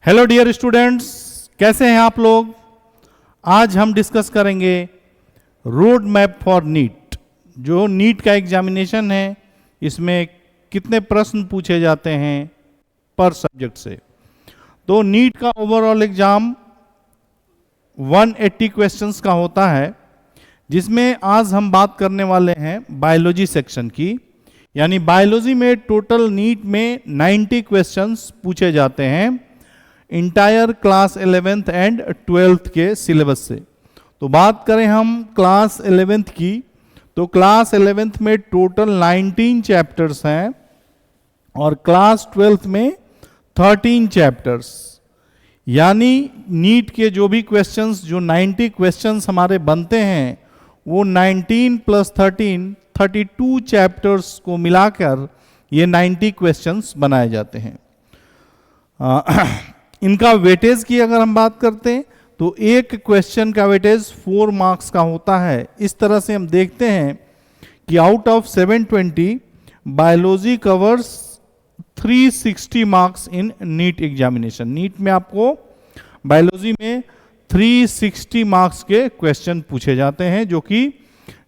Hello dear students, कैसे हैं आप लोग। आज हम डिस्कस करेंगे रोड मैप फॉर नीट। जो नीट का एग्जामिनेशन है, इसमें कितने प्रश्न पूछे जाते हैं पर सब्जेक्ट से। तो नीट का ओवरऑल एग्जाम 180 क्वेश्चंस का होता है, जिसमें आज हम बात करने वाले हैं बायोलॉजी सेक्शन की। यानी बायोलॉजी में टोटल नीट में 90 क्वेश्चंस पूछे जाते हैं entire class 11th and 12th के सिलेबस से। तो बात करें हम क्लास 11th की, तो क्लास 11th में टोटल 19 चैप्टर्स हैं और क्लास 12th में 13 चैप्टर्स। यानी नीट के जो भी क्वेश्चंस, जो 90 क्वेश्चंस हमारे बनते हैं, वो 19 + 13 32 चैप्टर्स को मिलाकर ये 90 क्वेश्चंस बनाए जाते हैं। इनका वेटेज की अगर हम बात करते हैं तो एक क्वेश्चन का वेटेज 4 मार्क्स का होता है। इस तरह से हम देखते हैं कि out of 720 biology covers 360 marks in NEET examination. NEET में आपको बायोलॉजी में 360 मार्क्स के क्वेश्चन पूछे जाते हैं, जो कि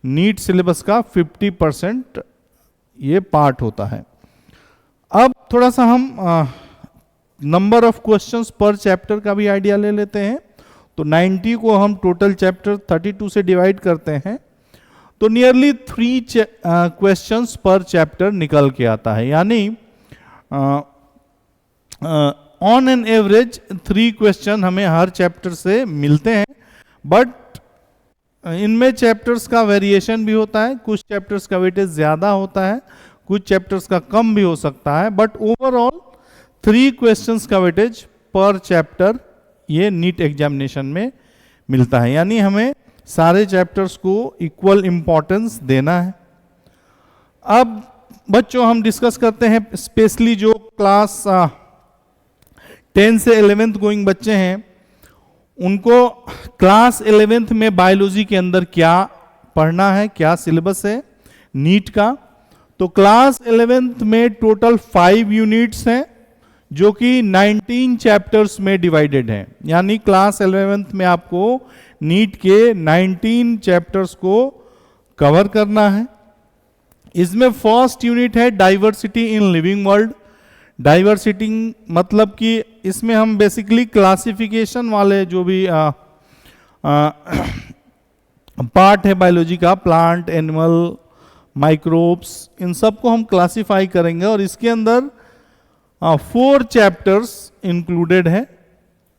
नीट सिलेबस का 50% ये पार्ट होता है। अब थोड़ा सा हम नंबर ऑफ क्वेश्चंस पर चैप्टर का भी आइडिया ले लेते हैं। तो 90 को हम टोटल चैप्टर 32 से डिवाइड करते हैं, तो नियरली 3 क्वेश्चंस पर चैप्टर निकल के आता है। यानी ऑन एन एवरेज 3 क्वेश्चन हमें हर चैप्टर से मिलते हैं, बट इनमें चैप्टर्स का वेरिएशन भी होता है। कुछ चैप्टर्स का वेटेज ज़्यादा होता है, कुछ चैप्टर्स का कम भी हो सकता है, बट ओवरऑल 3 क्वेश्चंस का वेटेज पर चैप्टर ये नीट एग्जामिनेशन में मिलता है। यानी हमें सारे चैप्टर्स को इक्वल इंपॉर्टेंस देना है। अब बच्चों हम डिस्कस करते हैं स्पेशली जो क्लास 10 से 11th गोइंग बच्चे हैं, उनको क्लास 11th में बायोलॉजी के अंदर क्या पढ़ना है, क्या सिलेबस है नीट का। तो क्लास 11th में टोटल 5 यूनिट्स हैं, जो कि 19 चैप्टर्स में डिवाइडेड हैं। यानी क्लास 11th में आपको नीट के 19 चैप्टर्स को कवर करना है। इसमें फर्स्ट यूनिट है diversity in living world. Diversity मतलब कि इसमें हम बेसिकली क्लासिफिकेशन वाले जो भी पार्ट है बायोलॉजी का, प्लांट, एनिमल, माइक्रोब्स, इन सब को हम क्लासिफाई करेंगे। और इसके अंदर 4 चैप्टर्स इंक्लूडेड है: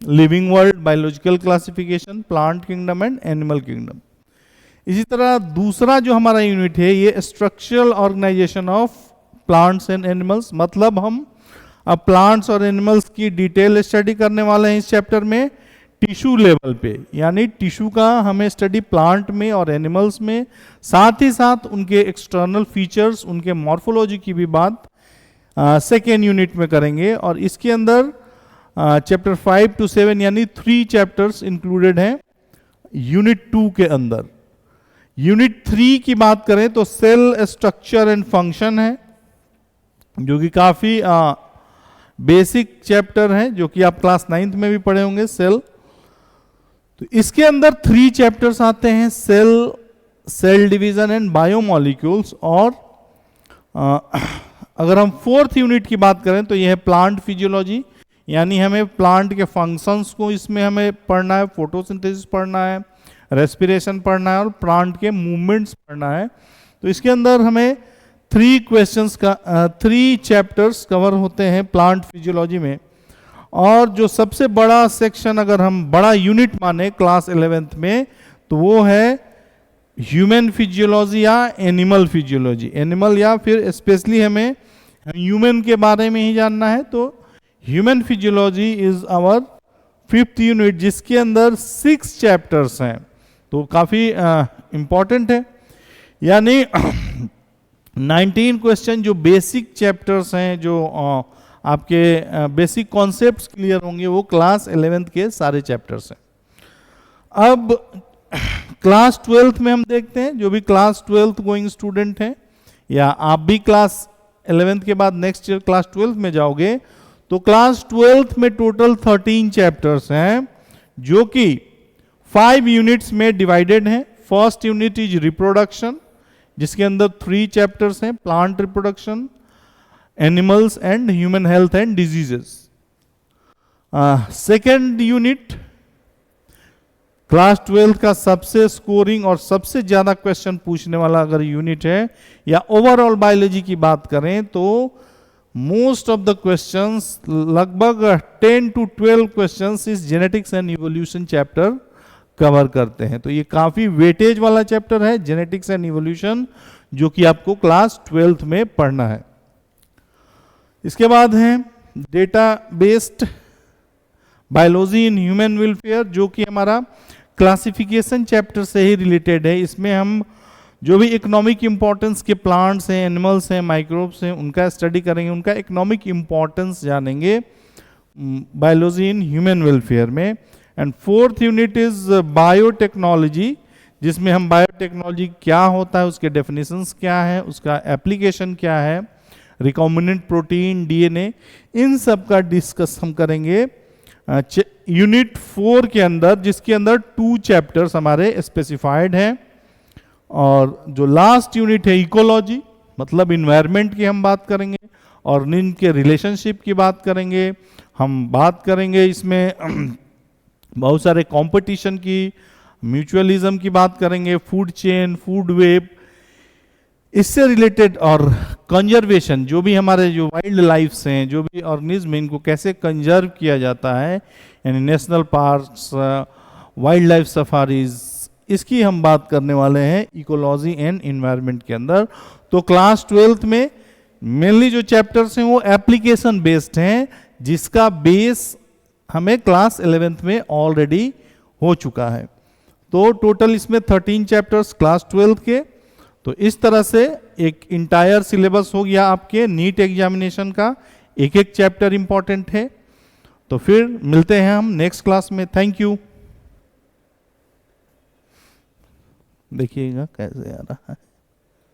living world, biological classification, plant kingdom and animal kingdom. इसी तरह दूसरा जो हमारा यूनिट है, ये structural organisation of plants and animals. मतलब हम अब प्लांट्स और एनिमल्स की डिटेल स्टडी करने वाले हैं इस चैप्टर में टिश्यू लेवल पे। यानी टिश्यू का हमें स्टडी प्लांट में और एनिमल्स में, साथ ही साथ उनके एक्सटर्नल फीचर्स, उनके मॉर्फोलॉजी की भी बात सेकेंड यूनिट में करेंगे। और इसके अंदर चैप्टर 5 to 7 यानी 3 चैप्टर्स इंक्लूडेड हैं यूनिट 2 के अंदर। यूनिट 3 की बात करें तो सेल स्ट्रक्चर एंड फंक्शन है, जो कि काफी बेसिक चैप्टर है, जो कि आप क्लास 9th में भी पढ़े होंगे, सेल। तो इसके अंदर 3 चैप्टर्स आते हैं: cell, cell division and biomolecules. और अगर हम 4th यूनिट की बात करें तो यह है प्लांट फिजियोलॉजी। यानी हमें प्लांट के फंक्शंस को इसमें हमें पढ़ना है, फोटोसिंथेसिस पढ़ना है, रेस्पिरेशन पढ़ना है और प्लांट के मूवमेंट्स पढ़ना है। तो इसके अंदर हमें 3 चैप्टर्स कवर होते हैं प्लांट फिजियोलॉजी में। और जो सबसे बड़ा सेक्शन, अगर हम बड़ा यूनिट माने क्लास 11th में, तो वो है ह्यूमन फिजियोलॉजी या एनिमल फिजियोलॉजी। एनिमल या फिर स्पेशली हमें ह्यूमन के बारे में ही जानना है, तो human physiology is our 5th unit, जिसके अंदर 6 चैप्टर्स हैं। तो काफ़ी इंपॉर्टेंट है। यानी 19 क्वेश्चन जो बेसिक चैप्टर्स हैं, जो आपके बेसिक कॉन्सेप्ट्स क्लियर होंगे, वो क्लास 11th के सारे चैप्टर्स हैं। अब क्लास 12th में हम देखते हैं, जो भी क्लास 12th गोइंग स्टूडेंट हैं, या आप भी क्लास 11th के बाद नेक्स्ट ईयर क्लास 12th में जाओगे, तो क्लास 12th में टोटल 13 चैप्टर्स हैं जो कि 5 यूनिट्स में डिवाइडेड हैं। फर्स्ट यूनिट इज रिप्रोडक्शन, जिसके अंदर 3 चैप्टर्स हैं, plant reproduction, animals and human health and diseases. Second unit class 12 का सबसे स्कोरिंग और सबसे ज्यादा क्वेश्चन पूछने वाला अगर यूनिट है, या ओवरऑल बायोलॉजी की बात करें तो मोस्ट ऑफ द क्वेश्चंस, लगभग 10 to 12 क्वेश्चंस इस genetics and evolution chapter cover करते हैं। तो ये काफी वेटेज वाला चैप्टर है, जेनेटिक्स एंड इवोल्यूशन, जो कि आपको क्लास 12th में पढ़ना है। इसके बाद है data based biology in human welfare, जो कि हमारा क्लासिफिकेशन चैप्टर से ही रिलेटेड है। इसमें हम जो भी इकोनॉमिक इंपॉर्टेंस के प्लांट्स हैं, एनिमल्स हैं, माइक्रोब्स हैं, उनका स्टडी करेंगे, उनका इकोनॉमिक इंपॉर्टेंस जानेंगे बायोलॉजी इन ह्यूमन वेलफेयर में। And fourth unit is biotechnology, जिसमें हम बायोटेक्नोलॉजी क्या होता है, उसके डेफिनेशंस क्या है, उसका एप्लीकेशन क्या है, रिकॉम्बिनेंट प्रोटीन, डीएनए, इन सब का डिस्कस हम करेंगे यूनिट 4 के अंदर, जिसके अंदर 2 चैप्टर्स हमारे स्पेसिफाइड हैं। और जो लास्ट यूनिट है इकोलॉजी, मतलब इन्वायरमेंट की हम बात करेंगे और इनके रिलेशनशिप की बात करेंगे। हम बात करेंगे इसमें बहुत सारे कंपटीशन की, म्यूचुअलिज्म की बात करेंगे, फूड चेन, फूड वेब, इससे रिलेटेड, और कंजर्वेशन, जो भी हमारे जो वाइल्ड लाइफ्स हैं, जो भी ऑर्गेनिज्म, इनको कैसे कंजर्व किया जाता है, यानी national parks, wild life safaris, इसकी हम बात करने वाले हैं इकोलॉजी एंड एनवायरनमेंट के अंदर। तो क्लास 12th में मेनली जो चैप्टर्स हैं वो एप्लीकेशन बेस्ड हैं, जिसका बेस हमें क्लास 11th में ऑलरेडी हो चुका है। तो टोटल इसमें 13 चैप्टर्स क्लास 12th के। तो इस तरह से एक इंटायर सिलेबस हो गया आपके नीट एग्जामिनेशन का, एक एक चैप्टर इंपॉर्टेंट है। तो फिर मिलते हैं हम नेक्स्ट क्लास में। Thank you. देखिएगा कैसे आ रहा है।